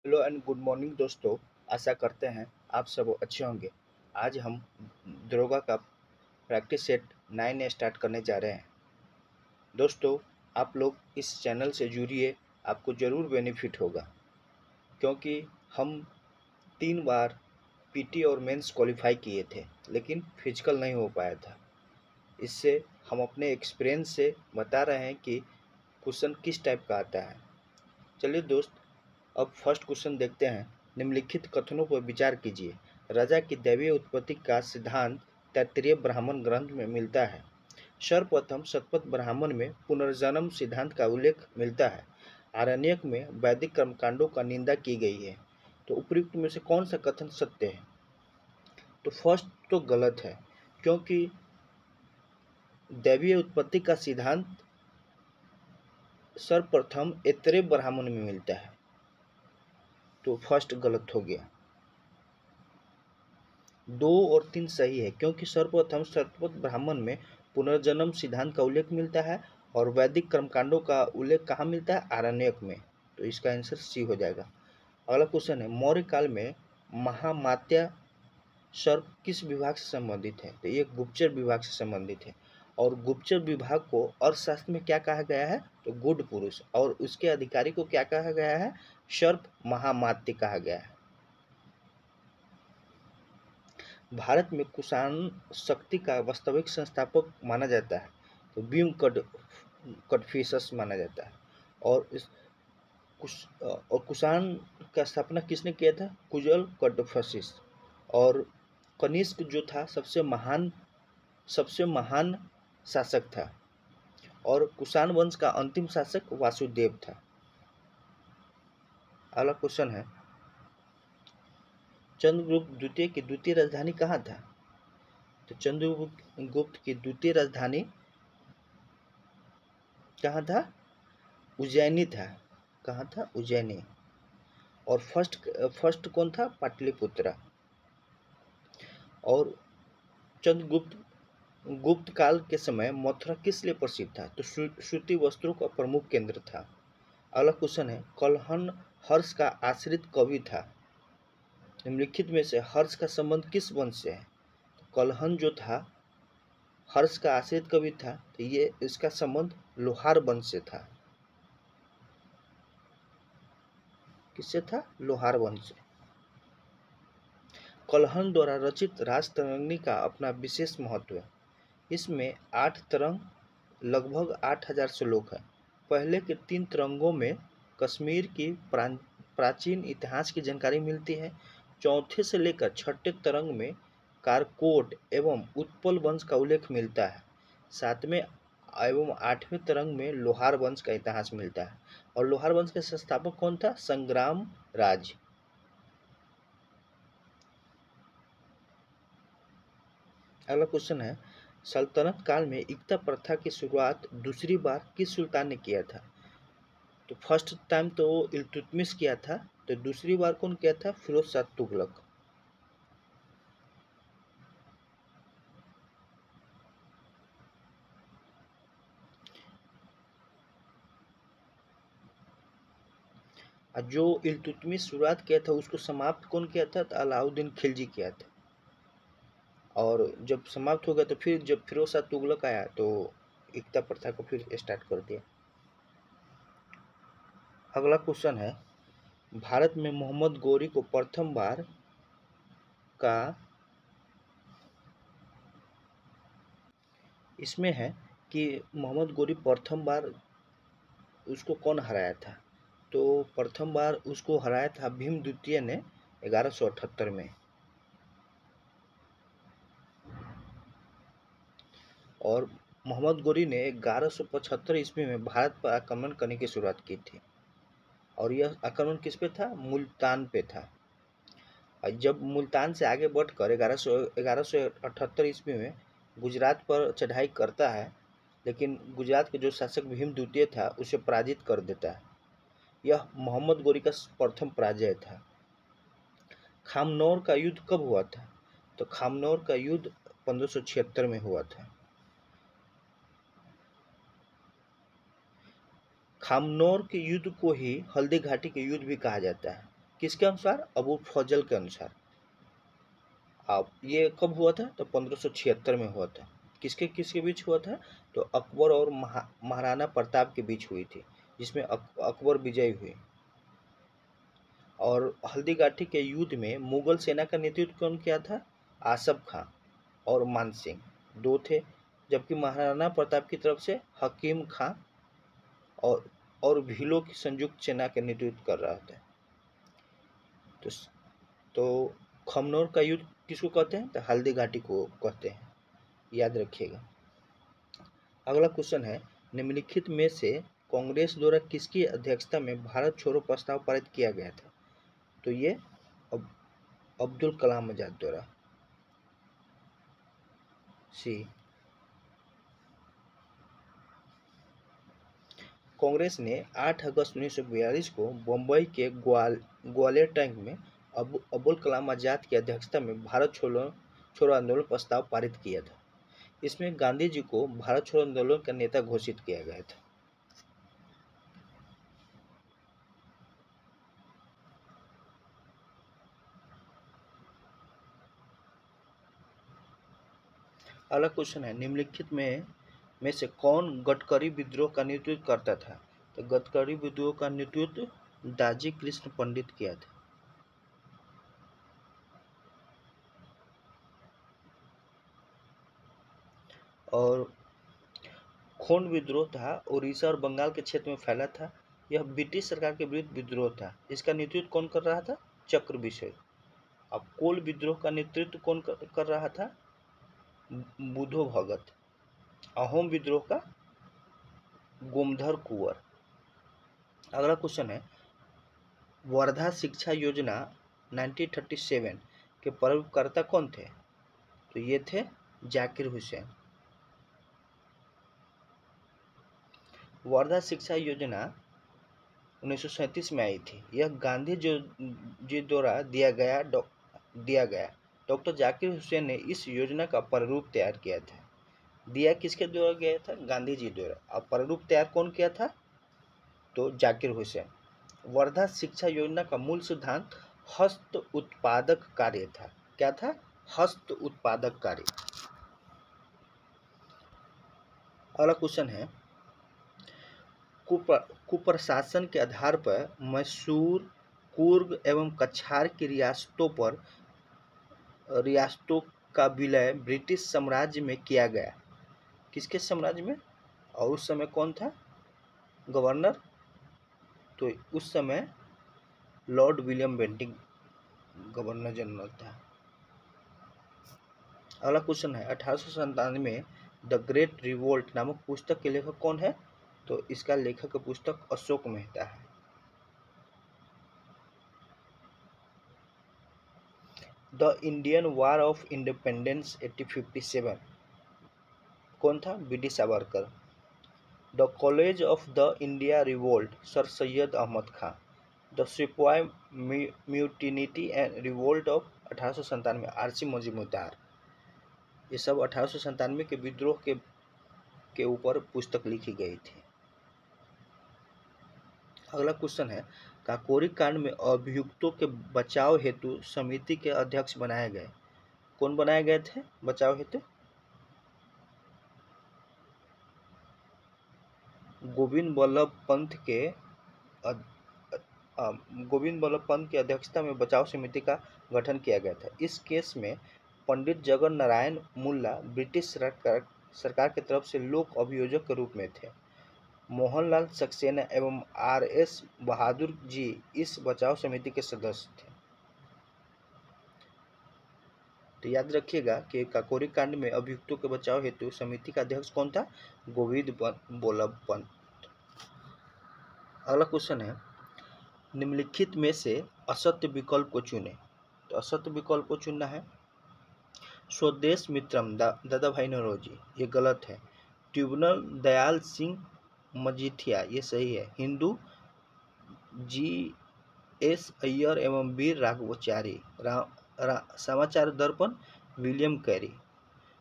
Hello and good morning दोस्तों। आशा करते हैं आप सब अच्छे होंगे। आज हम दरोगा का प्रैक्टिस सेट 9 स्टार्ट करने जा रहे हैं। दोस्तों, आप लोग इस चैनल से जुड़िए, आपको ज़रूर बेनिफिट होगा, क्योंकि हम 3 बार पीटी और मेंस क्वालिफाई किए थे, लेकिन फिजिकल नहीं हो पाया था। इससे हम अपने एक्सपीरियंस से बता रहे हैं कि क्वेश्चन किस टाइप का आता है। चलिए दोस्त, अब फर्स्ट क्वेश्चन देखते हैं। निम्नलिखित कथनों पर विचार कीजिए। राजा की दैवीय उत्पत्ति का सिद्धांत तैत्तिरीय ब्राह्मण ग्रंथ में मिलता है। सर्वप्रथम शतपथ ब्राह्मण में पुनर्जन्म सिद्धांत का उल्लेख मिलता है। आरण्यक में वैदिक कर्मकांडों का निंदा की गई है। तो उपयुक्त में से कौन सा कथन सत्य है? तो फर्स्ट तो गलत है, क्योंकि दैवीय उत्पत्ति का सिद्धांत सर्वप्रथम ऐत्रेय ब्राह्मण में मिलता है, तो फर्स्ट गलत हो गया। 2 और 3 सही है, क्योंकि सर्वप्रथम शतपथ ब्राह्मण में पुनर्जन्म सिद्धांत का उल्लेख मिलता है और वैदिक कर्मकांडों का उल्लेख कहाँ मिलता है? आरण्यक में। तो इसका आंसर सी हो जाएगा। अगला क्वेश्चन है, मौर्य काल में महामात्या सर्प किस विभाग से संबंधित है? तो ये गुप्तचर विभाग से संबंधित है। और गुप्तचर विभाग को अर्थशास्त्र में क्या कहा गया है? तो गुड पुरुष। और उसके अधिकारी को क्या कहा गया है? सर्प महामात्य कहा गया है। भारत में कुषाण शक्ति का वास्तविक संस्थापक माना जाता है, तो भीम कटफिसस माना जाता है। और कुषाण का स्थापना किसने किया था? कुजल कटफसिस। और कनिष्क जो था सबसे महान शासक था। और कुषाण वंश का अंतिम शासक वासुदेव था। अगला क्वेश्चन है, चंद्रगुप्त द्वितीय की द्वितीय राजधानी कहाँ था? तो चंद्रगुप्त की द्वितीय राजधानी कहाँ था? उज्जैनी था। कहाँ था? उज्जैनी। और फर्स्ट कौन था? पाटलिपुत्र। और गुप्त काल के समय मथुरा किस लिए प्रसिद्ध था? तो सूती वस्त्रों का प्रमुख केंद्र था। अगला क्वेश्चन है, कल्हण हर्ष का आश्रित कवि था। निम्नलिखित में से हर्ष का संबंध किस वंश से है? कल्हण जो था हर्ष का आश्रित कवि था, तो ये इसका संबंध लोहार वंश से था। किससे था? लोहार वंश से। कल्हण द्वारा रचित राजतरंगिणी का अपना विशेष महत्व है। इसमें 8 तरंग, लगभग 8000 श्लोक है। पहले के 3 तरंगों में कश्मीर की प्राचीन इतिहास की जानकारी मिलती है। चौथे से लेकर छठे तरंग में कारकोट एवं उत्पल वंश का उल्लेख मिलता है। 7वें एवं 8वें तरंग में लोहार वंश का इतिहास मिलता है। और लोहार वंश के संस्थापक कौन था? संग्राम राज। अगला क्वेश्चन है, सल्तनत काल में इक्ता प्रथा की शुरुआत दूसरी बार किस सुल्तान ने किया था? तो फर्स्ट टाइम तो इल्तुतमिश किया था, तो दूसरी बार कौन किया था? फिरोज शाह तुगलक। जो इल्तुतमिश शुरुआत किया था उसको समाप्त कौन किया था? तो अलाउद्दीन खिलजी किया था। और जब समाप्त हो गया तो फिर जब फिरोज शाह तुगलक आया तो इक्ता प्रथा को फिर स्टार्ट कर दिया। अगला क्वेश्चन है, भारत में मोहम्मद गोरी को प्रथम बार का इसमें है कि मोहम्मद गोरी प्रथम बार उसको कौन हराया था? तो प्रथम बार उसको हराया था भीम द्वितीय ने 1178 में। और मोहम्मद गोरी ने 1175 ईस्वी में भारत पर आक्रमण करने की शुरुआत की थी। और यह आक्रमण किस पे था? मुल्तान पे था। और जब मुल्तान से आगे बढ़कर 1178 ईस्वी में गुजरात पर चढ़ाई करता है, लेकिन गुजरात के जो शासक भीम द्वितीय था उसे पराजित कर देता है। यह मोहम्मद गोरी का प्रथम पराजय था। खामनौर का युद्ध कब हुआ था? तो खामनौर का युद्ध 1576 में हुआ था। खामनौर के युद्ध को ही हल्दी घाटी के युद्ध भी कहा जाता है। किसके अनुसार? अबू फजल के अनुसार। अब ये कब हुआ था? तो 1576 में हुआ था। किसके किसके बीच हुआ था? तो अकबर और महाराणा प्रताप के बीच हुई थी, जिसमें अकबर विजयी हुए। और हल्दीघाटी के युद्ध में मुगल सेना का नेतृत्व कौन किया था? आसफ खां और मान सिंह दो थे, जबकि महाराणा प्रताप की तरफ से हकीम खां और भीलों की संयुक्त सेना का नेतृत्व कर रहा था। तो तो खमनोर का युद्ध किसको कहते हैं? तो हल्दी घाटी को कहते हैं, याद रखिएगा। अगला क्वेश्चन है, निम्नलिखित में से कांग्रेस द्वारा किसकी अध्यक्षता में भारत छोड़ो प्रस्ताव पारित किया गया था? तो ये अब्दुल कलाम आजाद द्वारा। सी। कांग्रेस ने 8 अगस्त 1942 को बम्बई के ग्वालियर टैंक में अबुल कलाम आजाद की अध्यक्षता में भारत छोड़ो आंदोलन प्रस्ताव पारित किया था। इसमें गांधी जी को भारत छोड़ो आंदोलन का नेता घोषित किया गया था। अगला क्वेश्चन है, निम्नलिखित में से कौन गडकरी विद्रोह का नेतृत्व करता था? तो गडकरी विद्रोह का नेतृत्व दाजी कृष्ण पंडित किया था। और खोंड विद्रोह था, उड़ीसा और बंगाल के क्षेत्र में फैला था। यह ब्रिटिश सरकार के विरुद्ध विद्रोह था। इसका नेतृत्व कौन कर रहा था? चक्र विषय। अब कोल विद्रोह का नेतृत्व कौन कर रहा था? बुधो भगत। अहोम विद्रोह का गोमधर कुंवर। अगला क्वेश्चन है, वर्धा शिक्षा योजना 1937 के प्रयोगकर्ता कौन थे? तो ये थे जाकिर हुसैन। वर्धा शिक्षा योजना 1937 में आई थी। यह गांधी जी द्वारा दिया गया। डॉक्टर जाकिर हुसैन ने इस योजना का प्रारूप तैयार किया था। दिया किसके द्वारा गया था? गांधी जी द्वारा। अब प्रारूप तैयार कौन किया था? तो जाकिर हुसैन। वर्धा शिक्षा योजना का मूल सिद्धांत हस्त उत्पादक कार्य था। क्या था? हस्त उत्पादक कार्य। अगला क्वेश्चन है, कुप्रशासन के आधार पर मैसूर, कुर्ग एवं कछार की रियासतों का विलय ब्रिटिश साम्राज्य में किया गया। किसके साम्राज्य में? और उस समय कौन था गवर्नर? तो उस समय lord William Bentinck governor general था। अगला क्वेश्चन है, 1897 में द ग्रेट रिवोल्ट नामक पुस्तक के लेखक कौन है? तो इसका लेखक पुस्तक अशोक मेहता है। The Indian war of independence 1857 कौन था? BD. Savarkar. The college of the India revolt sir Syed Ahmad Khan. The Sipahi mutiny and revolt of 1897 RC. Majumdar. ये सब 1897 के विद्रोह के ऊपर पुस्तक लिखी गई थी। अगला क्वेश्चन है, काकोरी कांड में अभियुक्तों के बचाव हेतु समिति के अध्यक्ष बनाए गए। कौन बनाए गए थे बचाव हेतु? गोविंद बल्लभ पंत की अध्यक्षता में बचाव समिति का गठन किया गया था। इस केस में पंडित जगन नारायण मुल्ला ब्रिटिश सरकार की तरफ से लोक अभियोजक के रूप में थे। मोहनलाल सक्सेना एवं आर.एस. बहादुर जी इस बचाव समिति के सदस्य थे। तो याद रखिएगा कि काकोरी कांड में अभियुक्तों के बचाव हेतु समिति का अध्यक्ष कौन था? गोविंद बल्लभ पंत। अगला क्वेश्चन है, निम्नलिखित में से असत्य विकल्प को चुने। तो असत्य विकल्प को चुनना है। स्वदेश मित्रम दादा भाई नौरोजी, ये गलत है। ट्रिब्यूनल दयाल सिंह मजीठिया, ये सही है। हिंदू जी.एस. अय्यर एवं वीर राघवाचारी। समाचार दर्पण विलियम कैरी।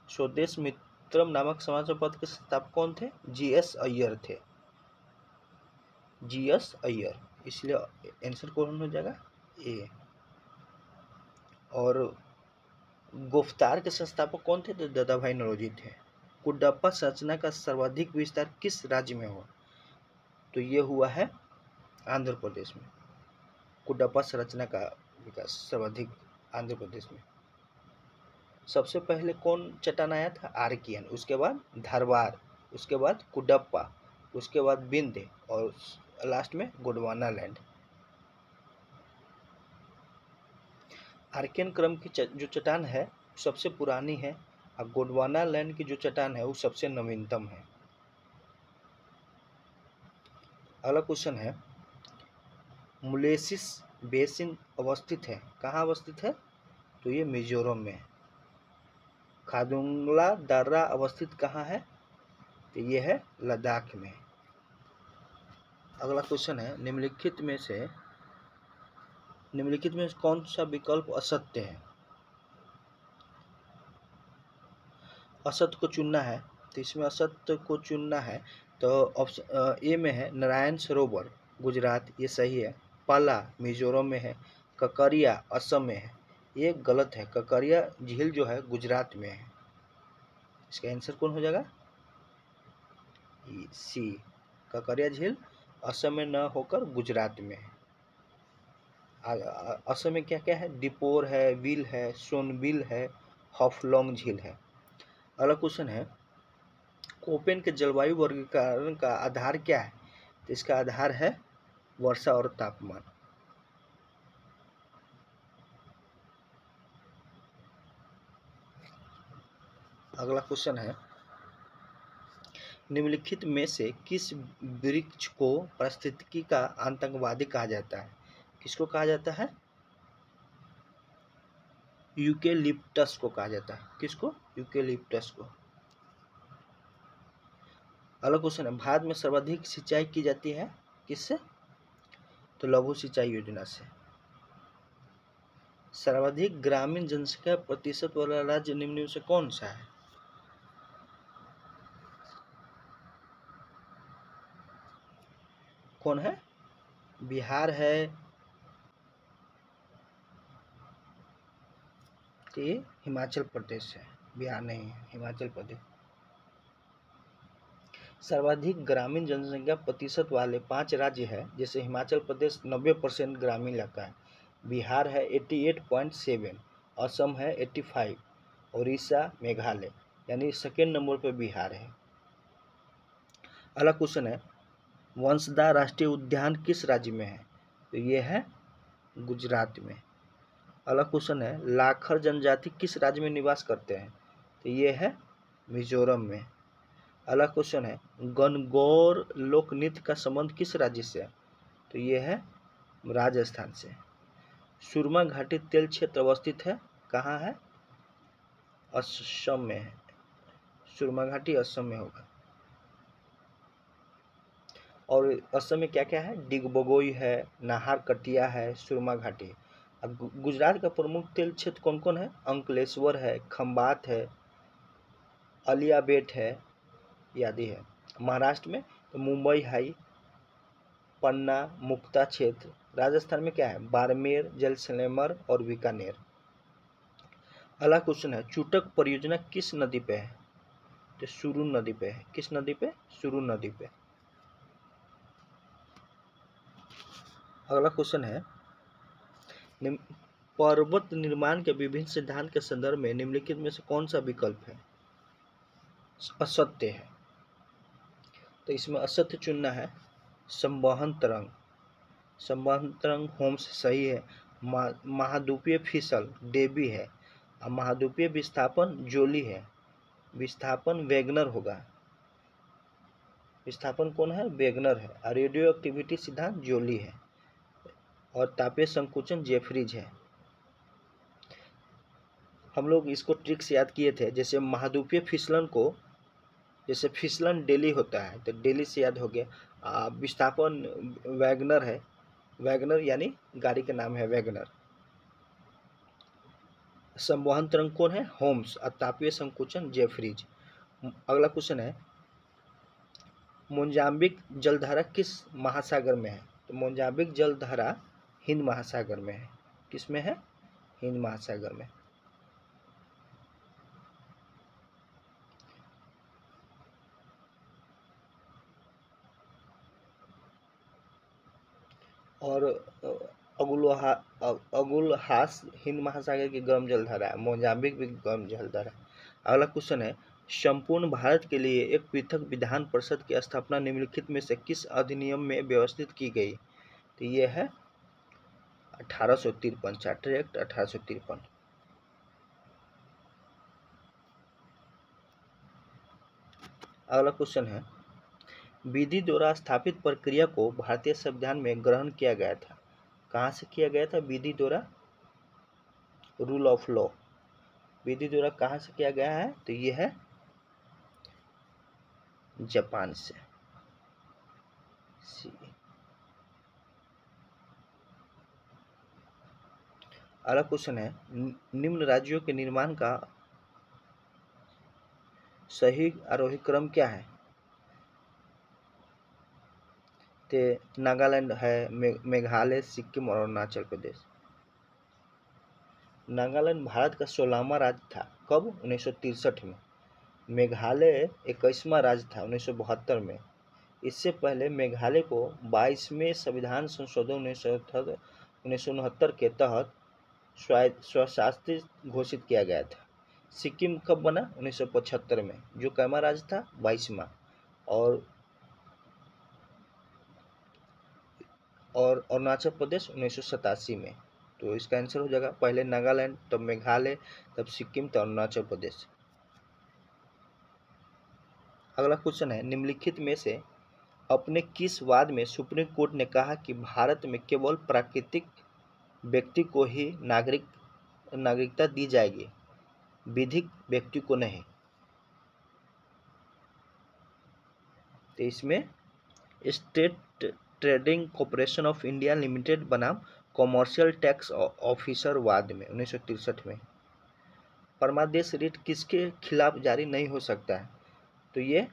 स्वदेश मित्रम नामक समाचार पत्र के संस्थापक कौन थे? जी.एस. अय्यर थे। जी.एस. अय्यर, इसलिए आंसर कौन हो जाएगा? ए। और गुफ्तार के संस्थापक कौन थे? तो दादा भाई नौरोजी थे। कुडप्पा संरचना का सर्वाधिक विस्तार किस राज्य में हुआ? तो ये हुआ है आंध्र प्रदेश में। कुडप्पा संरचना का विकास सर्वाधिक आंध्र प्रदेश में। सबसे पहले कौन चट्टान आया था? आर्कियन, उसके बाद धारवाड़, उसके बाद कुडप्पा, उसके बाद विंध्य और लास्ट में गोंडवाना लैंड। आर्कियन क्रम की जो चट्टान है सबसे पुरानी है और गोंडवाना लैंड की जो चट्टान है वो सबसे नवीनतम है। अगला क्वेश्चन है, मुलेसिस बेसिन अवस्थित है, कहाँ अवस्थित है? तो ये मिजोरम में है। खादुंगला दर्रा अवस्थित कहाँ है? तो ये है लद्दाख में। अगला क्वेश्चन है, निम्नलिखित में कौन सा विकल्प असत्य है? असत्य को चुनना है, तो इसमें असत्य को चुनना है तो ऑप्शन ए में है नारायण सरोवर गुजरात, ये सही है। पाला मिजोरम में है। ककरिया असम में है, ये गलत है। ककरिया झील जो है गुजरात में है। इसका आंसर कौन हो जाएगा? सी, ककरिया झील असम में न होकर गुजरात में है। असम में क्या क्या है? डिपोर है, विल है, सोनबिल है, हॉफलोंग झील है। अगला क्वेश्चन है, कोपेन के जलवायु वर्गीकरण का आधार क्या है? तो इसका आधार है वर्षा और तापमान। अगला क्वेश्चन है, निम्नलिखित में से किस वृक्ष को पारिस्थितिकी का आतंकवादी कहा जाता है? किसको कहा जाता है? यूकेलिप्टस को कहा जाता है। किसको? यूकेलिप्टस को। अगला क्वेश्चन है, भारत में सर्वाधिक सिंचाई की जाती है किससे? तो लघु सिंचाई योजना से। सर्वाधिक ग्रामीण जनसंख्या प्रतिशत वाला राज्य निम्न में से कौन सा है? कौन है? बिहार है कि हिमाचल प्रदेश है? बिहार नहीं है, हिमाचल प्रदेश। सर्वाधिक ग्रामीण जनसंख्या प्रतिशत वाले 5 राज्य है, जैसे हिमाचल प्रदेश 90% ग्रामीण इलाका है, बिहार है 88.7, असम है 85, उड़ीसा मेघालय, यानी सेकेंड नंबर पर बिहार है। अगला क्वेश्चन है, वंशदा राष्ट्रीय उद्यान किस राज्य में है? तो ये है गुजरात में। अगला क्वेश्चन है, लाखर जनजाति किस राज्य में निवास करते हैं? तो ये है मिजोरम में। अगला क्वेश्चन है, गणगौर लोक नृत्य का संबंध किस राज्य से है? तो ये है राजस्थान से। सुरमा घाटी तेल क्षेत्र अवस्थित है, कहाँ है? असम में है। सुरमा घाटी असम में होगा। और असम में क्या क्या है? डिगबोगोई है, नाहर कटिया है, सुरमा घाटी। अब गुजरात का प्रमुख तेल क्षेत्र कौन कौन है? अंकलेश्वर है, खंबात है, अलियाबेट है, आदि है। महाराष्ट्र में तो मुंबई हाई, पन्ना, मुक्ता क्षेत्र। राजस्थान में क्या है? बाड़मेर, जैसलमेर और बीकानेर। अगला क्वेश्चन है, चुटक परियोजना किस नदी पे है? तो सुरून नदी पे है। किस नदी पे? सुरून नदी पे। अगला क्वेश्चन है, पर्वत निर्माण के विभिन्न सिद्धांत के संदर्भ में निम्नलिखित में से कौन सा विकल्प है? असत्य है। तो इसमें असत्य चुनना है। संवहन तरंग, संवहन तरंग होम्स सही है। महाद्वीपीय फिसल डेबी है। महाद्वीपीय विस्थापन जोली है। विस्थापन वेगनर होगा। विस्थापन कौन है? वेगनर है। रेडियो एक्टिविटी सिद्धांत जोली है। और तापीय संकुचन जेफरीज है। हम लोग इसको ट्रिक से याद किए थे, जैसे महाद्वीपीय फिसलन को, जैसे फिसलन डेली होता है तो डेली से याद हो गया। विस्थापन वैगनर है, वैगनर यानी गाड़ी का नाम है वैगनर। संवहन तरंग कौन है? होम्स। और तापीय संकुचन जेफरीज। अगला क्वेश्चन है, मोजाम्बिक जलधारा किस महासागर में है? तो मोजाम्बिक जलधारा हिंद महासागर में है। किस में है? हिंद महासागर में। और अगुलहास हिंद महासागर की गर्म जलधारा है। मोजाम्बिक भी गर्म जलधारा है। अगला क्वेश्चन है, संपूर्ण भारत के लिए एक पृथक विधान परिषद की स्थापना निम्नलिखित में से किस अधिनियम में व्यवस्थित की गई? तो ये है 1853, चार्टर एक्ट 1853। अगला क्वेश्चन है, विधि द्वारा स्थापित प्रक्रिया को भारतीय संविधान में ग्रहण किया गया था। कहाँ से किया गया था विधि द्वारा? रूल ऑफ लॉ विधि द्वारा कहाँ से किया गया है? तो ये है जापान से। अगला क्वेश्चन है, निम्न राज्यों के निर्माण का सही आरोही क्रम क्या है? तो नागालैंड है, मेघालय, सिक्किम और अरुणाचल प्रदेश। नागालैंड भारत का 16वां राज्य था। कब? 1963 में। मेघालय 21वां राज्य था 1972 में। इससे पहले मेघालय को 22वें संविधान संशोधन 1969 के तहत स्वशासित घोषित किया गया था। सिक्किम कब बना? 1975 में। जो कैमा राज्य था? 22वां। और अरुणाचल प्रदेश 1987 में। तो इसका आंसर हो जाएगा पहले नागालैंड, तब मेघालय, तब सिक्किम, तब अरुणाचल प्रदेश। अगला क्वेश्चन है, निम्नलिखित में से अपने किस वाद में सुप्रीम कोर्ट ने कहा कि भारत में केवल प्राकृतिक व्यक्ति को ही नागरिकता दी जाएगी, विधिक व्यक्ति को नहीं? तो इसमें state trading corporation of India limited बनाम कॉमर्शियल टैक्स ऑफिसर वाद में 1963 में। परमादेश रिट किसके खिलाफ जारी नहीं हो सकता है? तो ये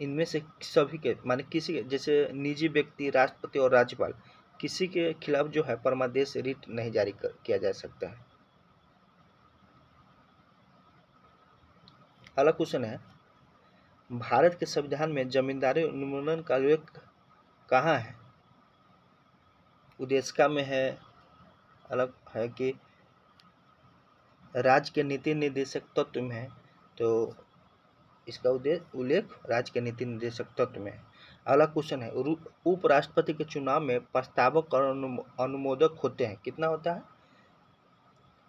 इनमें से सभी के, माने किसी के, जैसे निजी व्यक्ति, राष्ट्रपति और राज्यपाल, किसी के खिलाफ जो है परमादेश रिट नहीं जारी किया जा सकता है। अगला क्वेश्चन है, भारत के संविधान में जमींदारी उन्मूलन का उल्लेख कहाँ है? उद्देशिका में है, अलग है कि राज्य के नीति निर्देशक तत्व में है? तो इसका उल्लेख राज्य के नीति निर्देशक तत्व में है। अगला क्वेश्चन है, उपराष्ट्रपति के चुनाव में प्रस्तावक और अनुमोदक होते हैं, कितना होता है?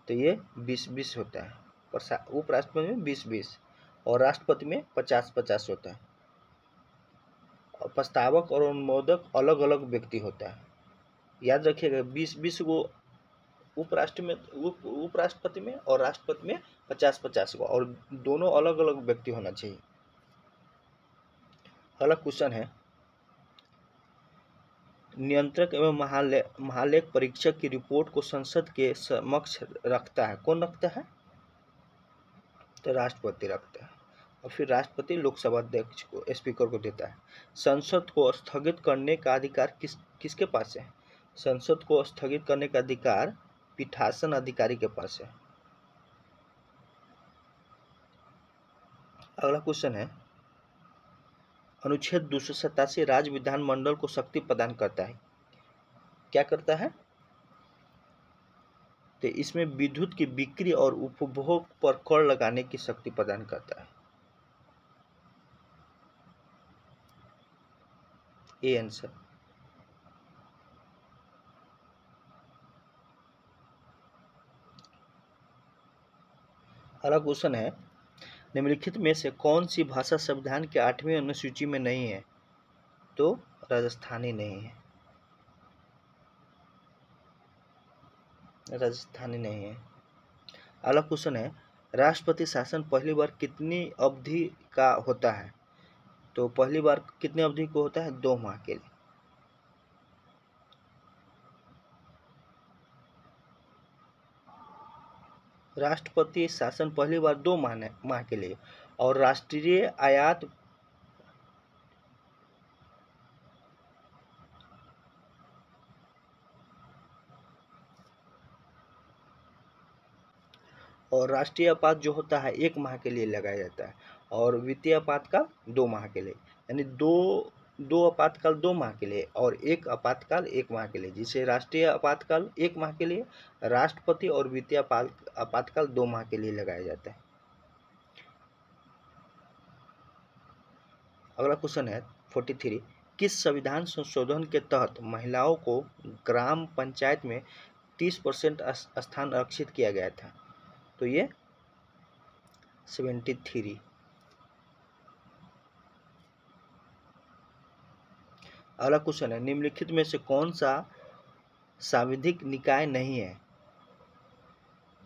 तो ये 20-20 होता है। उपराष्ट्रपति में 20-20 और राष्ट्रपति में 50-50 होता है। और प्रस्तावक और अनुमोदक अलग अलग व्यक्ति होता है। याद रखिएगा, 20-20 को उपराष्ट्रपति में और राष्ट्रपति में 50-50 को, और दोनों अलग अलग व्यक्ति होना चाहिए। अगला क्वेश्चन है, नियंत्रक एवं महालेख परीक्षक की रिपोर्ट को संसद के समक्ष रखता है, कौन रखता है? तो राष्ट्रपति रखता है। और फिर राष्ट्रपति लोकसभा अध्यक्ष को, स्पीकर को देता है। संसद को स्थगित करने का अधिकार किसके पास है? संसद को स्थगित करने का अधिकार पीठासन अधिकारी के पास है। अगला क्वेश्चन है, अनुच्छेद 287 राज्य विधानमंडल को शक्ति प्रदान करता है, क्या करता है? तो इसमें विद्युत की बिक्री और उपभोग पर कर लगाने की शक्ति प्रदान करता है। ये आंसर। अगला क्वेश्चन है, निम्नलिखित में से कौन सी भाषा संविधान के 8वीं अनुसूची में नहीं है? तो राजस्थानी नहीं है, राजस्थानी नहीं है। अगला क्वेश्चन है, राष्ट्रपति शासन पहली बार कितनी अवधि का होता है? तो पहली बार कितनी अवधि को होता है? 2 माह के लिए। राष्ट्रपति शासन पहली बार 2 माह के लिए, और राष्ट्रीय आयात और राष्ट्रीय आपात जो होता है 1 माह के लिए लगाया जाता है, और वित्तीय आपातकाल 2 माह के लिए, यानी दो आपातकाल 2 माह के लिए और एक आपातकाल 1 माह के लिए, जिसे राष्ट्रीय आपातकाल 1 माह के लिए, राष्ट्रपति और वित्तीय आपातकाल 2 माह के लिए लगाया जाता है। अगला क्वेश्चन है 43, किस संविधान संशोधन के तहत महिलाओं को ग्राम पंचायत में 30% स्थान आरक्षित किया गया था? तो ये 73। अगला क्वेश्चन है, निम्नलिखित में से कौन सा सांविधिक निकाय नहीं है?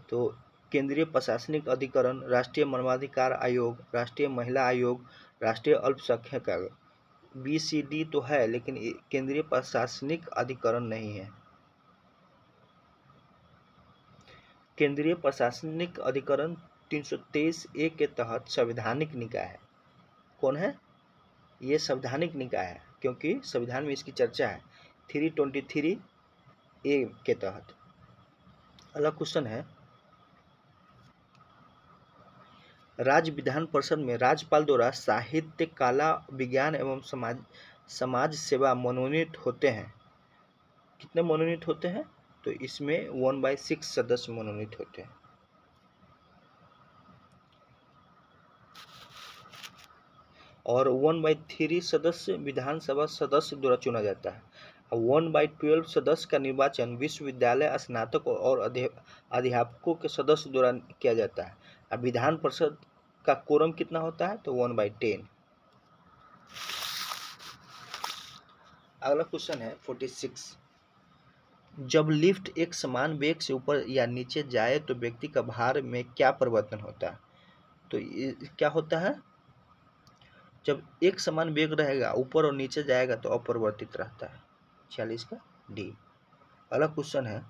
तो केंद्रीय प्रशासनिक अधिकरण, राष्ट्रीय मानवाधिकार आयोग, राष्ट्रीय महिला आयोग, राष्ट्रीय अल्पसंख्यक आयोग। BCD तो है, लेकिन केंद्रीय प्रशासनिक अधिकरण नहीं है। केंद्रीय प्रशासनिक अधिकरण 323A के तहत संवैधानिक निकाय है। कौन है? ये संवैधानिक निकाय है, क्योंकि संविधान में इसकी चर्चा है 323A के तहत। अगला क्वेश्चन है, राज्य विधान परिषद में राज्यपाल द्वारा साहित्य, कला, विज्ञान एवं समाज सेवा मनोनीत होते हैं। कितने मनोनीत होते हैं? तो इसमें 1/6 सदस्य मनोनीत होते हैं। और 1/3 सदस्य विधानसभा सदस्य द्वारा चुना जाता है। 1/12 सदस्य का निर्वाचन विश्वविद्यालय स्नातक और अध्यापकों के सदस्य द्वारा किया जाता है। अब विधान परिषद का कोरम कितना होता है? तो 1/10। अगला क्वेश्चन है 46, जब लिफ्ट एक समान वेग से ऊपर या नीचे जाए तो व्यक्ति का भार में क्या परिवर्तन होता है? तो क्या होता है? जब एक समान वेग रहेगा, ऊपर और नीचे जाएगा तो अपरिवर्तित रहता है। 46 का डी। अगला क्वेश्चन है,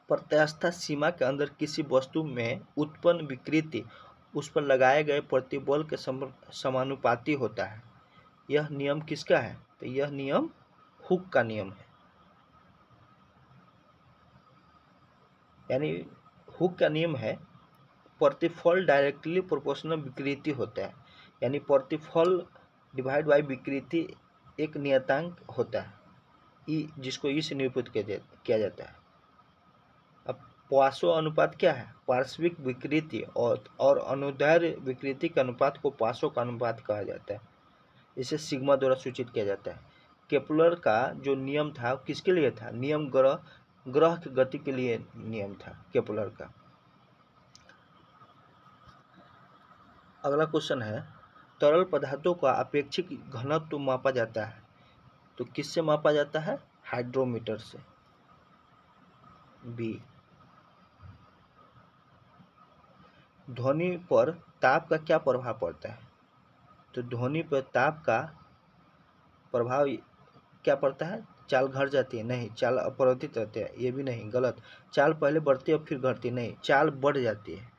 प्रत्यास्था सीमा के अंदर किसी वस्तु में उत्पन्न विकृति उस पर लगाए गए प्रतिबल के समानुपाती होता है। यह नियम किसका है? तो यह नियम हुक का नियम है। यानी हुक का नियम है, प्रतिफल डायरेक्टली प्रोपोर्शनल विकृति होता है, यानी प्रतिफल डिवाइड बाय विकृति एक नियतांक होता है, ई, जिसको ई से निरूपित किया जाता है। अब पार्श्व अनुपात क्या है? पार्श्विक विकृति और अनुदैर्ध्य विकृति के अनुपात को पार्श्व का अनुपात कहा जाता है। इसे सिग्मा द्वारा सूचित किया जाता है। केपलर का जो नियम था किसके लिए था? नियम ग्रह की गति के लिए नियम था केपलर का। अगला क्वेश्चन है, तरल पदार्थों का अपेक्षित घनत्व मापा जाता है। तो किससे मापा जाता है? हाइड्रोमीटर से। बी। ध्वनि पर ताप का क्या प्रभाव पड़ता है? तो ध्वनि पर ताप का प्रभाव क्या पड़ता है? चाल घट जाती है? नहीं। चाल अपरिवर्तित रहती है? ये भी नहीं, गलत। चाल पहले बढ़ती है और फिर घटती? नहीं, चाल बढ़ जाती है।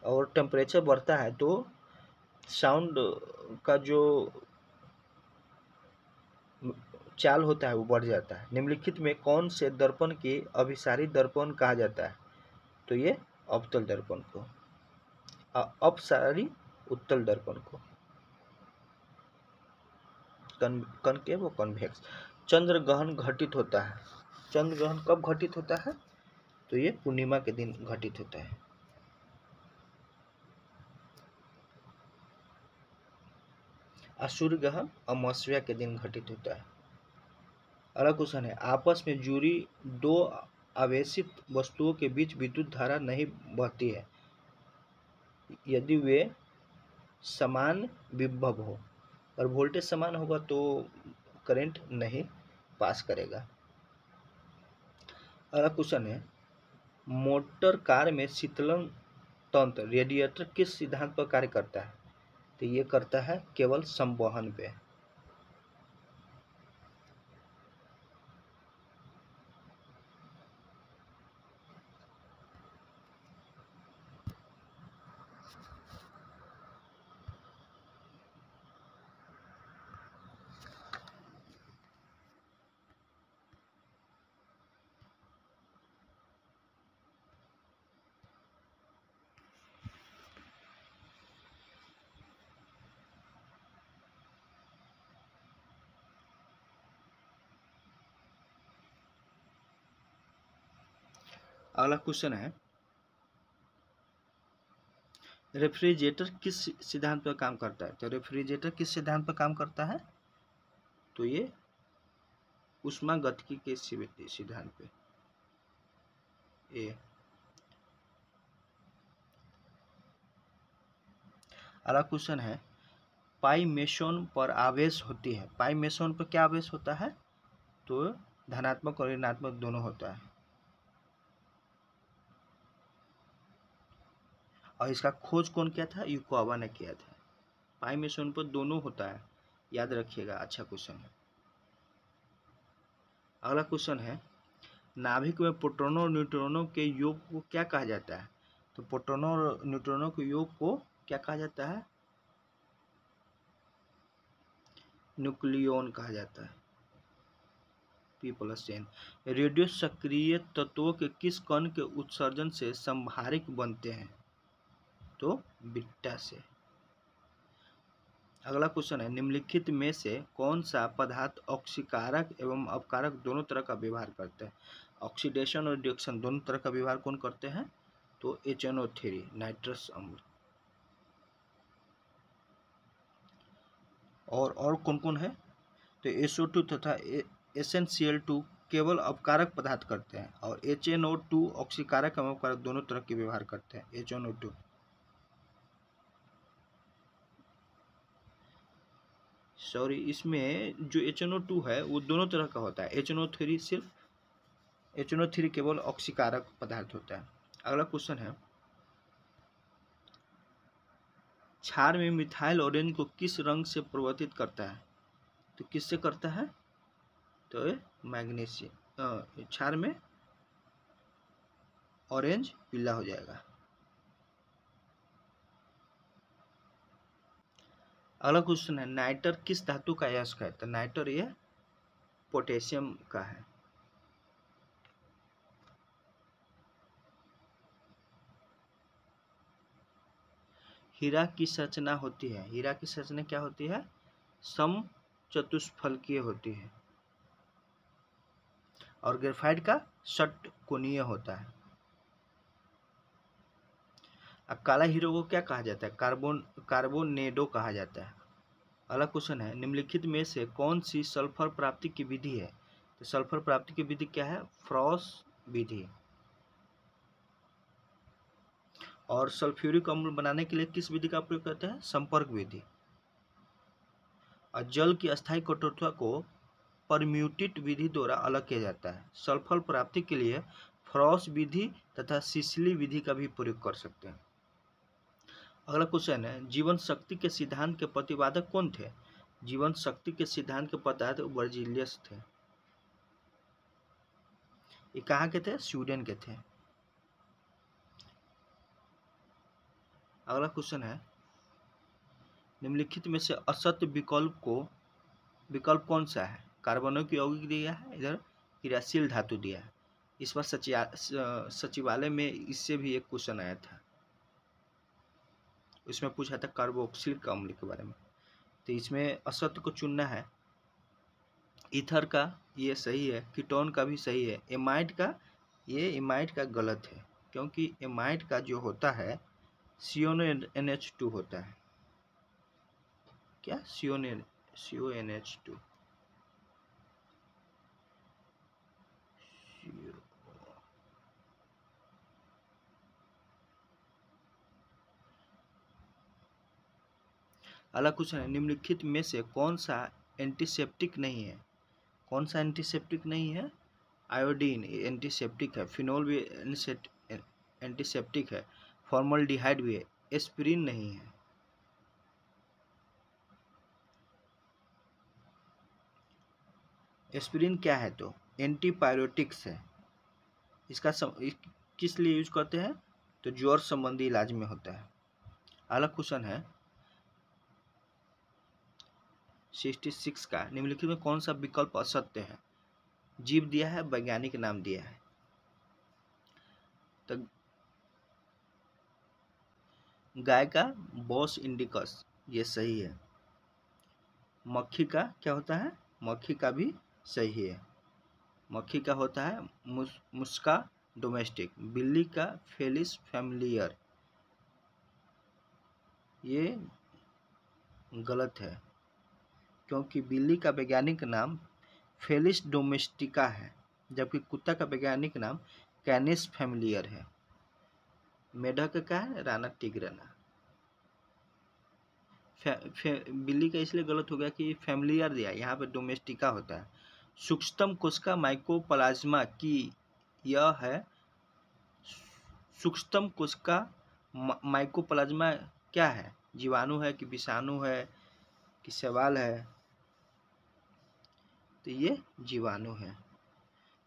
और टेम्परेचर बढ़ता है तो साउंड का जो चाल होता है वो बढ़ जाता है। निम्नलिखित में कौन से दर्पण की अभिसारी दर्पण कहा जाता है? तो ये अवतल दर्पण को, अपसारी उत्तल दर्पण को, कनकेव और कन्वेक्स। चंद्र ग्रहण घटित होता है। चंद्र ग्रहण कब घटित होता है? तो ये पूर्णिमा के दिन घटित होता है। सूर्य ग्रहण अमावस्या के दिन घटित होता है। अगला क्वेश्चन है, आपस में जुड़ी दो आवेशित वस्तुओं के बीच विद्युत धारा नहीं बहती है यदि वे समान विभव हो। और वोल्टेज समान होगा तो करंट नहीं पास करेगा। अगला क्वेश्चन है, मोटर कार में शीतलन तंत्र रेडिएटर किस सिद्धांत पर कार्य करता है? तो ये करता है केवल संवहन पे। अगला क्वेश्चन है, रेफ्रिजरेटर किस सिद्धांत पर काम करता है? तो रेफ्रिजरेटर किस सिद्धांत पर काम करता है? तो ये ऊष्मागतिकी के सिद्धांत पे। अगला क्वेश्चन है, पाई मेसोन पर आवेश होती है। पाई मेसोन पर क्या आवेश होता है? तो धनात्मक और ऋणात्मक दोनों होता है। और इसका खोज कौन किया था? युकोवा ने किया था। पाई मेसोन पर दोनों होता है, याद रखिएगा, अच्छा क्वेश्चन है। अगला क्वेश्चन है, नाभिक में प्रोटॉनों और न्यूट्रॉनों के योग को क्या कहा जाता है? तो प्रोटॉनों और न्यूट्रॉनों के योग को क्या कहा जाता है? न्यूक्लियॉन कहा जाता है। P+N। रेडियो सक्रिय तत्वों के किस कण के उत्सर्जन से संभारिक बनते हैं? तो बीटा से। अगला क्वेश्चन है, निम्नलिखित में से कौन सा पदार्थ ऑक्सीकारक एवं अपकारक दोनों तरह का व्यवहार करते हैं? ऑक्सीडेशन और रिडक्शन दोनों तरह का व्यवहार कौन करते हैं? तो HNO3 नाइट्रस अम्ल। और कौन कौन है? तो SO2 तथा SnCl2 केवल अपकारक पदार्थ करते हैं, और HNO2 ऑक्सीकारक एवं अपकारक दोनों तरह के व्यवहार करते हैं। HNO2 सॉरी, इसमें जो HNO2 है वो दोनों तरह का होता है। HNO3 केवल ऑक्सीकारक पदार्थ होता है। अगला क्वेश्चन है, क्षार में मिथाइल ऑरेंज को किस रंग से परिवर्तित करता है? तो किससे करता है? तो मैग्नीशियम। क्षार में ऑरेंज पीला हो जाएगा। अगला क्वेश्चन है, नाइटर किस धातु का अयस्क है? तो नाइटर ये पोटेशियम का है। हीरा की संरचना होती है। हीरा की संरचना क्या होती है? समचतुष्फलकीय होती है। और ग्रेफाइट का षटकोणीय होता है। अब काला हीरो को क्या कहा जाता है? कार्बोनेडो कहा जाता है। अगला क्वेश्चन है, निम्नलिखित में से कौन सी सल्फर प्राप्ति की विधि है? तो सल्फर प्राप्ति की विधि क्या है? फ्रॉस विधि। और सल्फ्यूरिक अम्ल बनाने के लिए किस विधि का प्रयोग करते हैं? संपर्क विधि। और जल की अस्थायी कठोरता को परम्यूटेट विधि द्वारा अलग किया जाता है। सल्फर प्राप्ति के लिए फ्रॉस विधि तथा सिसिली विधि का भी प्रयोग कर सकते हैं। अगला क्वेश्चन है, जीवन शक्ति के सिद्धांत के प्रतिपादक कौन थे? जीवन शक्ति के सिद्धांत के प्रतिपादक वर्जिलियस थे। ये कहाँ के थे? स्वीडन के थे। अगला क्वेश्चन है, निम्नलिखित में से असत्य विकल्प कौन सा है? कार्बनों की यौगिक दिया है, इधर क्रियाशील धातु दिया है। इस बार सचिवालय में इससे भी एक क्वेश्चन आया था, इसमें पूछा था कार्बोक्सिलिक अम्ल के बारे में। तो इसमें असत्य को चुनना है। ईथर का ये सही है, कीटोन का भी सही है। एमाइड का गलत है, क्योंकि एमाइड का जो होता है CONH2 होता है। क्या? CONH2। अगला क्वेश्चन है, निम्नलिखित में से कौन सा एंटीसेप्टिक नहीं है? कौन सा एंटीसेप्टिक नहीं है? आयोडीन एंटीसेप्टिक है। फिनोल भी एंटीसेप्टिक है। फॉर्मल्डिहाइड भी है। एस्पिरिन नहीं है। एस्पिरिन क्या है? तो एंटीपायरेटिक्स है। इसका किस लिए यूज करते हैं? तो ज्वर संबंधी इलाज में होता है। अगला क्वेश्चन है 66 का, निम्नलिखित में कौन सा विकल्प असत्य है? जीव दिया है, वैज्ञानिक नाम दिया है। तो गाय का बॉस इंडिकस ये सही है। मक्खी का क्या होता है? मक्खी का भी सही है। मक्खी का होता है मुस्का डोमेस्टिक। बिल्ली का फेलिस फैमिलियर, ये गलत है क्योंकि बिल्ली का वैज्ञानिक नाम फेलिस डोमेस्टिका है, जबकि कुत्ता का वैज्ञानिक नाम कैनिस फैमिलियर है। मेढक का क्या है? राना टिग्राना। बिल्ली का इसलिए गलत हो गया कि फैमिलियर दिया, यहाँ पे डोमेस्टिका होता है। सूक्ष्मतम कोशिका माइकोप्लाज्मा की यह है। सूक्ष्मतम कोशिका माइकोप्लाज्मा क्या है? जीवाणु है कि विषाणु है कि शैवाल है? तो ये जीवाणु है।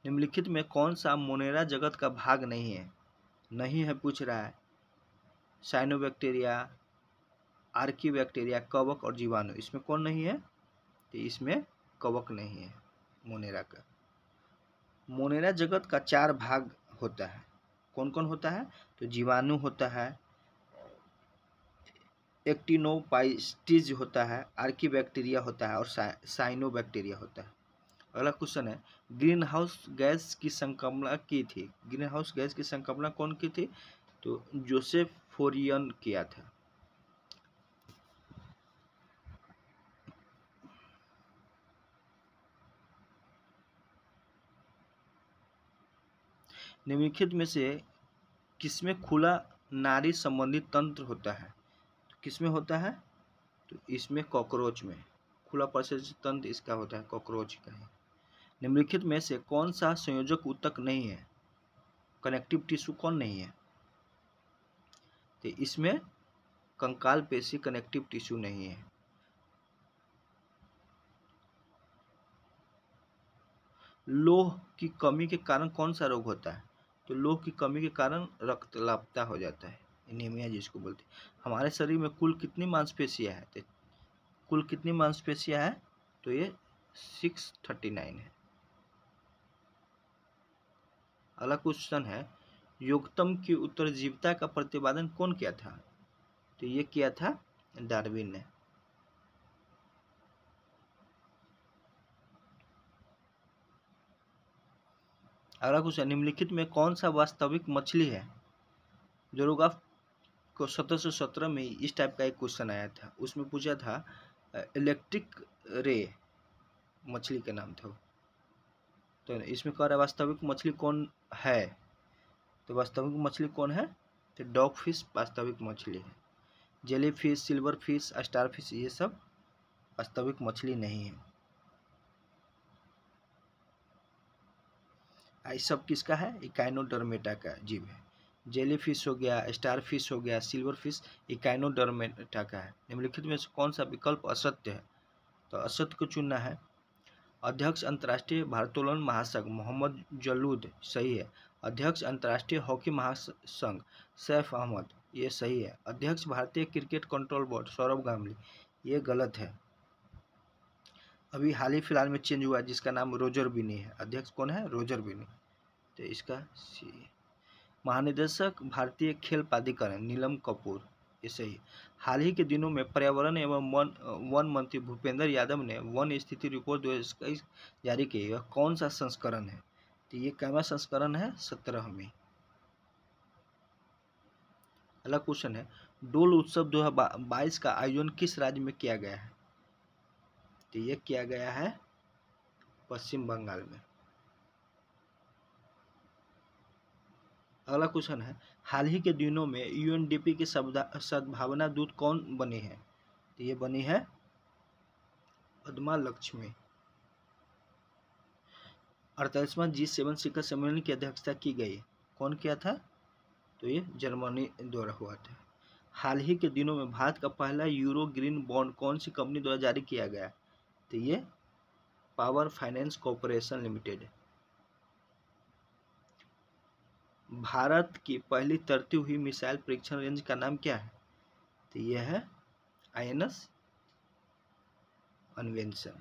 निम्नलिखित में कौन सा मोनेरा जगत का भाग नहीं है? नहीं है पूछ रहा है। साइनोबैक्टीरिया, आर्कीबैक्टीरिया, कवक और जीवाणु, इसमें कौन नहीं है? तो इसमें कवक नहीं है मोनेरा का। मोनेरा जगत का 4 भाग होता है। कौन कौन होता है? तो जीवाणु होता है, एक्टिनोपाइस्टिज होता है, आर्कीबैक्टीरिया होता है और साइनोबैक्टीरिया होता है। अगला क्वेश्चन है, ग्रीन हाउस गैस की संकल्पना की थी? ग्रीन हाउस गैस की संकल्पना कौन की थी? तो जोसेफ फोरियन किया था। निम्नलिखित में से किसमें खुला नाड़ी संबंधी तंत्र होता है? तो किसमें होता है? तो इसमें कॉकरोच में। खुला परिसंचरण तंत्र इसका होता है, कॉकरोच का है। निम्नलिखित में से कौन सा संयोजक ऊतक नहीं है? कनेक्टिव टिश्यू कौन नहीं है? तो इसमें कंकाल पेशी कनेक्टिव टिश्यू नहीं है। लोह की कमी के कारण कौन सा रोग होता है? तो लोह की कमी के कारण रक्तलापता हो जाता है, एनीमिया जिसको बोलते हैं। हमारे शरीर में कुल कितनी मांसपेशियां हैं? तो कुल कितनी मांसपेशियां हैं? तो ये 639 है। अगला क्वेश्चन है, योगतम की उत्तरजीविता का प्रतिपादन कौन किया था? तो ये किया था डार्विन ने। अगला क्वेश्चन, निम्नलिखित में कौन सा वास्तविक मछली है? जोरोगाफ को 1717 में इस टाइप का एक क्वेश्चन आया था, उसमें पूछा था इलेक्ट्रिक रे मछली का नाम था। तो इसमें कह रहा है वास्तविक मछली कौन है? तो वास्तविक मछली कौन है? तो डॉग फिश वास्तविक मछली है। Jelly fish, silver fish, star fish, ये सब वास्तविक मछली नहीं है। ये सब किसका है? इकाइनोडर्मेटा का जीव है। जेली फिश हो गया, स्टार फिश हो गया, सिल्वर फिश इकाइनोडर्मेटा का है। निम्नलिखित में से कौन सा विकल्प असत्य है? तो असत्य को चुनना है। अध्यक्ष अंतर्राष्ट्रीय भारोत्तोलन महासंघ मोहम्मद जलूद, सही है। अध्यक्ष अंतर्राष्ट्रीय हॉकी महासंघ सैफ अहमद, ये सही है। अध्यक्ष भारतीय cricket control board Saurabh Ganguly, ये गलत है। अभी हाल ही फिलहाल में चेंज हुआ जिसका नाम रोजर बिनी है। अध्यक्ष कौन है? रोजर बिनी। तो इसका सी। महानिदेशक भारतीय खेल प्राधिकरण नीलम कपूर, ये सही। हाल ही के दिनों में पर्यावरण एवं वन मंत्री भूपेंद्र यादव ने वन स्थिति रिपोर्ट 2021 जारी की। यह कौन सा संस्करण है? तो ये कैवा संस्करण है? 17वें। अगला क्वेश्चन है, डोल उत्सव 2022 का आयोजन किस राज्य में किया गया है? तो ये किया गया है पश्चिम बंगाल में। अगला क्वेश्चन है, हाल ही के दिनों में यूएनडीपी की सद्भावना दूत कौन बनी है? तो ये बनी है पद्मा लक्ष्मी। 48वां G7 शिखर सम्मेलन की अध्यक्षता की गई, कौन किया था? तो ये जर्मनी द्वारा हुआ था। हाल ही के दिनों में भारत का पहला यूरो ग्रीन बॉन्ड कौन सी कंपनी द्वारा जारी किया गया? तो ये power finance corporation limited. Bharat की पहली तरती हुई मिसाइल परीक्षण रेंज का नाम क्या है? तो यह है INS अन्वेषण।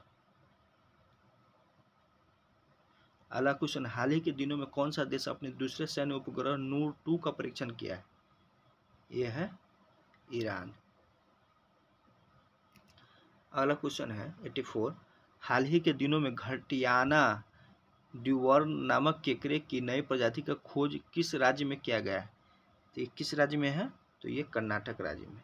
अगला क्वेश्चन, हाल ही के दिनों में कौन सा देश अपने दूसरे सैन्य उपग्रह नूर 2 का परीक्षण किया है? यह है ईरान। अगला क्वेश्चन है 84, हाल ही के दिनों में घटियाना ड्यूवर्न नामक केकड़े की नई प्रजाति का खोज किस राज्य में किया गया है? तो ये किस राज्य में है? तो ये कर्नाटक राज्य में।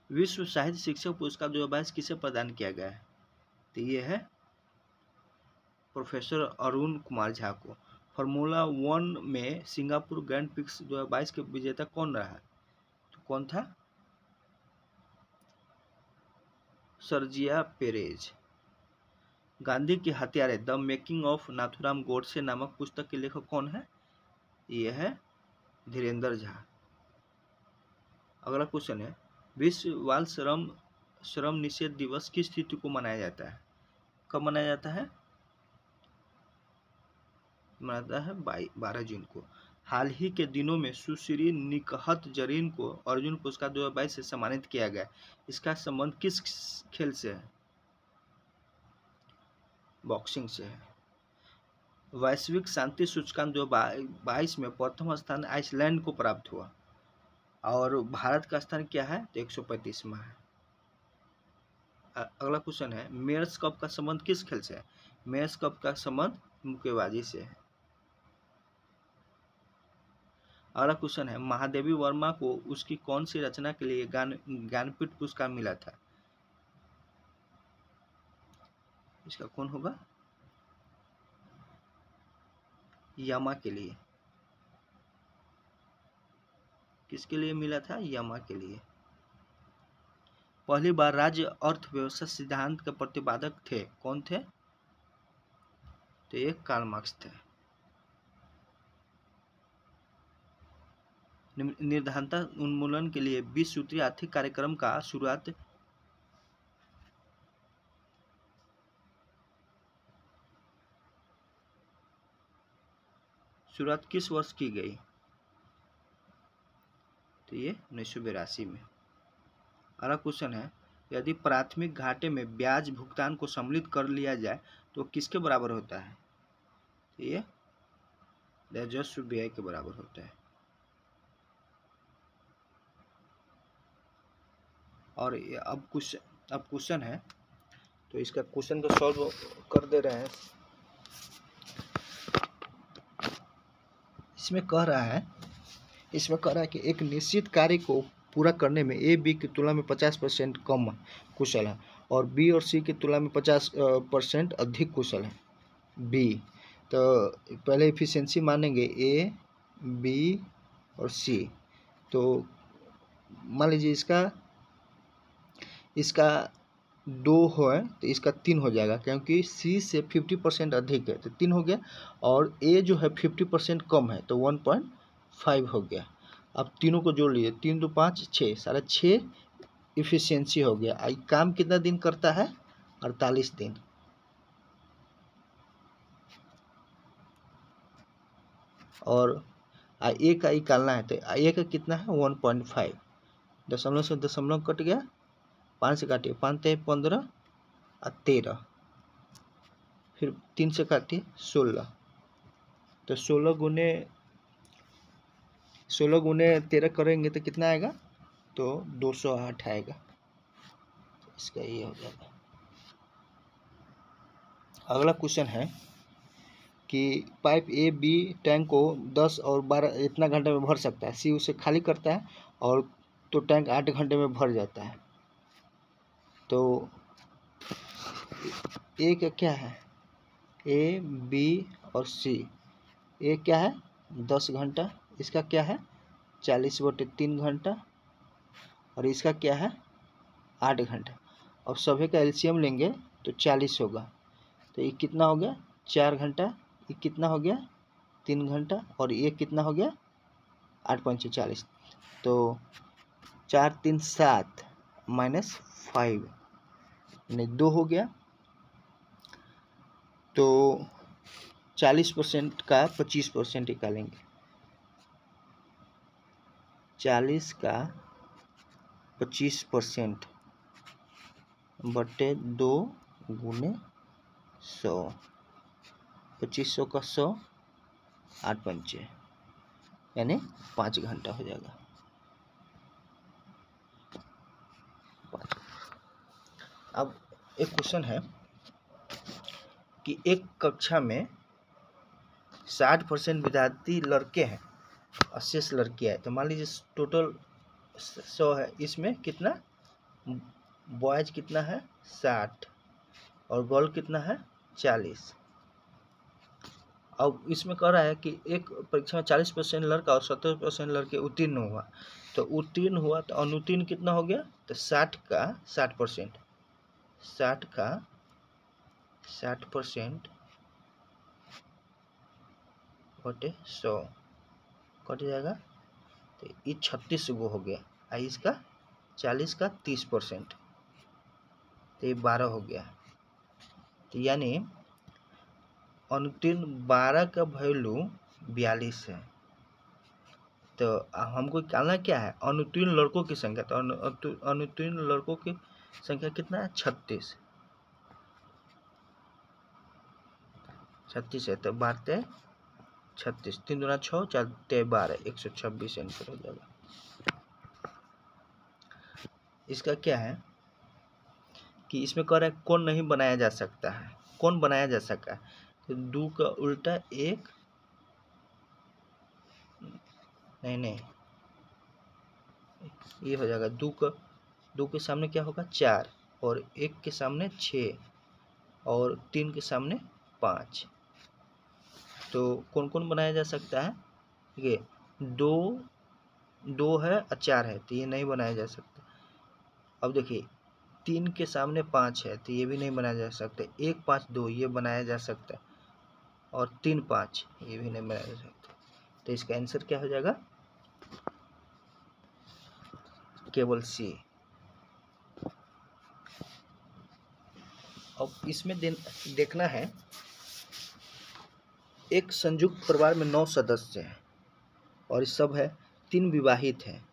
विश्व साहित्य शिक्षक पुरस्कार 2022 किसे प्रदान किया गया है? तो ये है प्रोफेसर अरुण कुमार झा को। फार्मूला 1 में सिंगापुर ग्रैंड प्रिक्स 2022 के विजेता कौन रहा? तो कौन था? सर्जिया पेरेज। गांधी के हत्यारे the making of Nathuram Godse नामक पुस्तक के लेखक कौन है? ये है धीरेन्द्र झा। अगला क्वेश्चन है, विश्व बाल श्रम निषेध दिवस किस तिथि को मनाया जाता है? कब मनाया जाता है? मनाता है 12 जून को। हाल ही के दिनों में सुश्री निकहत जरीन को अर्जुन पुरस्कार 2022 से सम्मानित किया गया। इसका संबंध किस खेल से है? बॉक्सिंग से है। वैश्विक शांति सूचकांक 2022 में प्रथम स्थान आइसलैंड को प्राप्त हुआ और भारत का स्थान क्या है? तो 135वां है। अगला क्वेश्चन है, मेयर्स कप का संबंध किस खेल से है? मेयर्स कप का संबंध मुक्केबाजी से है। अगला क्वेश्चन है, महादेवी वर्मा को उसकी कौन सी रचना के लिए ज्ञानपीठ पुरस्कार मिला था? इसका कौन होगा? यमा के लिए। किसके लिए मिला था? यमा के लिए। पहली बार राज्य अर्थव्यवस्था सिद्धांत के प्रतिपादक थे, कौन थे? तो ये कार्ल मार्क्स थे। निर्धनता उन्मूलन के लिए 20 सूत्रीय आर्थिक कार्यक्रम का शुरुआत किस वर्ष की गई? तो ये 1982 में। अगला क्वेश्चन है, यदि प्राथमिक घाटे में ब्याज भुगतान को सम्मिलित कर लिया जाए तो किसके बराबर होता है? तो ये राजस्व व्यय के बराबर होता है। और अब क्वेश्चन है, तो इसका क्वेश्चन को सॉल्व कर दे रहे हैं। इसमें कह रहा है कि एक निश्चित कार्य को पूरा करने में ए बी की तुलना में 50% कम कुशल है और बी और सी की तुलना में 50% अधिक कुशल है बी। तो पहले एफिशिएंसी मानेंगे ए बी और सी। तो मान लीजिए इसका 2 है तो इसका 3 हो जाएगा, क्योंकि सी से 50% अधिक है तो 3 हो गया, और ए जो है 50% कम है तो 1.5 हो गया। अब तीनों को जोड़ लीजिए, 3 2 5 6, सारा 6 इफिशियंसी हो गया। काम कितना दिन करता है? 48 दिन। और ए का निकालना है तो ए का कितना है? 1.5। दशमलव से दशमलव कट गया, 5 से काटिए, 5 3 15 और 13, फिर 3 से काटिए 16, तो 16 गुने 13 करेंगे तो कितना आएगा? तो 208 आएगा। इसका ये हो जाएगा। अगला क्वेश्चन है कि पाइप ए बी टैंक को 10 और 12 इतना घंटे में भर सकता है, सी उसे खाली करता है और तो टैंक 8 घंटे में भर जाता है। तो ए का क्या है? ए बी और सी। ए क्या है? 10 घंटा, इसका क्या है? 40/3 घंटा, और इसका क्या है? 8 घंटा। अब सभी का एलसीएम लेंगे तो 40 होगा, तो ये कितना हो गया? 4 घंटा। ये कितना हो गया? 3 घंटा। और ये कितना हो गया? 8 5 40। तो 4 3 7 -5 यानी 2 हो गया। तो 40% का 25% निकालेंगे। 40 का 25% बटे 2 गुने 100, 2500 का 100, 8 पंचे यानी 5 घंटा हो जाएगा। अब एक क्वेश्चन है कि एक कक्षा में 60% विद्यार्थी लड़के हैं और 80 लड़कियां हैं। तो मान लीजिए टोटल 100 है, इसमें कितना बॉयज कितना है 60 और गर्ल कितना है 40। अब इसमें कह रहा है कि एक परीक्षा में 40% लड़का और 70% लड़के उत्तीर्ण हुआ। तो उत्तीर्ण हुआ तो अनुत्तीर्ण कितना हो गया? तो 60 का 60%, 60 का 60% बटे 100 कट जाएगा। तो ये 36 गो हो गया। और इसका 40 का 30%, तो ये 12 हो गया। तो यानी अनुत्तीर्ण 12 का वैल्यू 42 है। तो हमको निकालना क्या है? अनुत्तीर्ण लड़कों की संख्या। तो अनुत्तीर्ण लड़कों की संख्या कितना है? 36 है। तो 12 36, 3 दूना 6, 4 12, 126 आंसर हो जाएगा। इसका क्या है कि इसमें कह रहा है कौन नहीं बनाया जा सकता है, कौन बनाया जा सका है। तो 2 का उल्टा 1, नहीं ये हो जाएगा 2 के सामने क्या होगा 4 और 1 के सामने 6 और 3 के सामने 5। तो कौन कौन बनाया जा सकता है? ये 2 है और 4 है, तो ये नहीं बनाया जा सकता। अब देखिए 3 के सामने 5 है, तो ये भी नहीं बनाया जा सकता। 1 5 2 ये बनाया जा सकता है और 3 5 ये भी नहीं बनाया जा सकता। तो इसका आंसर क्या हो जाएगा? केवल सी। अब इसमें देखना है एक संयुक्त परिवार में 9 सदस्य हैं और सब है 3 विवाहित हैं।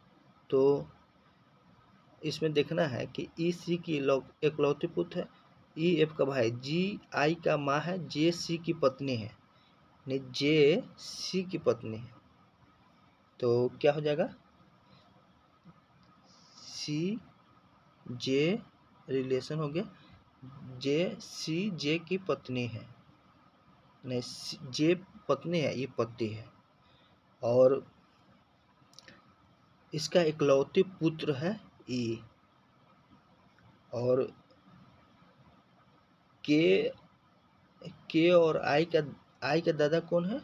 तो इसमें देखना है कि ई सी की इकलौते पुत्र है, ई एफ का भाई, जी आई का माँ है, जे सी की पत्नी है, नहीं जे सी की पत्नी है। तो क्या हो जाएगा? सी जे रिलेशन हो गया, जे सी जे की पत्नी है, नहीं जे पत्नी है, ये पति है और इसका इकलौते पुत्र है ई। और के और आई का दादा कौन है?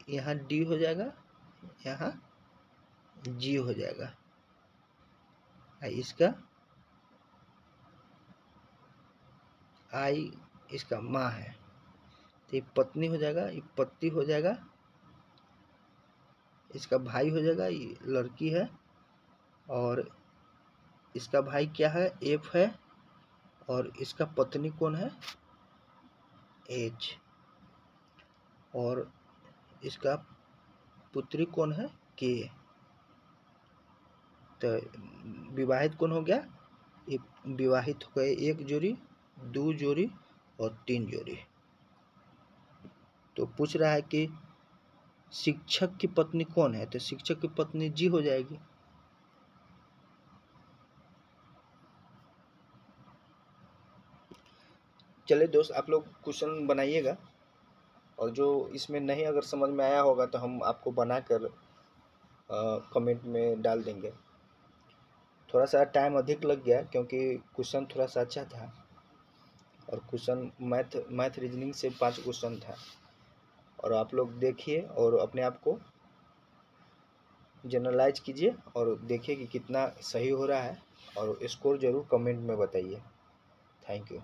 यहाँ डी हो जाएगा, यहाँ जी हो जाएगा। इसका आई इसका माँ है, तो ये पत्नी हो जाएगा, ये पति हो जाएगा, इसका भाई हो जाएगा, ये लड़की है और इसका भाई क्या है? एफ है और इसका पत्नी कौन है? एच और इसका पुत्री कौन है? के। तो विवाहित कौन हो गया? ये विवाहित हो गए 1 जोड़ी, 2 जोड़ी और 3 जोड़ी। तो पूछ रहा है कि शिक्षक की पत्नी कौन है? तो शिक्षक की पत्नी जी हो जाएगी। चलिए दोस्त, आप लोग क्वेश्चन बनाइएगा और जो इसमें नहीं अगर समझ में आया होगा तो हम आपको बनाकर कमेंट में डाल देंगे। थोड़ा सा टाइम अधिक लग गया क्योंकि क्वेश्चन थोड़ा सा अच्छा था और क्वेश्चन मैथ रीजनिंग से 5 क्वेश्चन था। और आप लोग देखिए और अपने आप को जनरलाइज कीजिए और देखिए कि कितना सही हो रहा है और स्कोर ज़रूर कमेंट में बताइए। Thank you.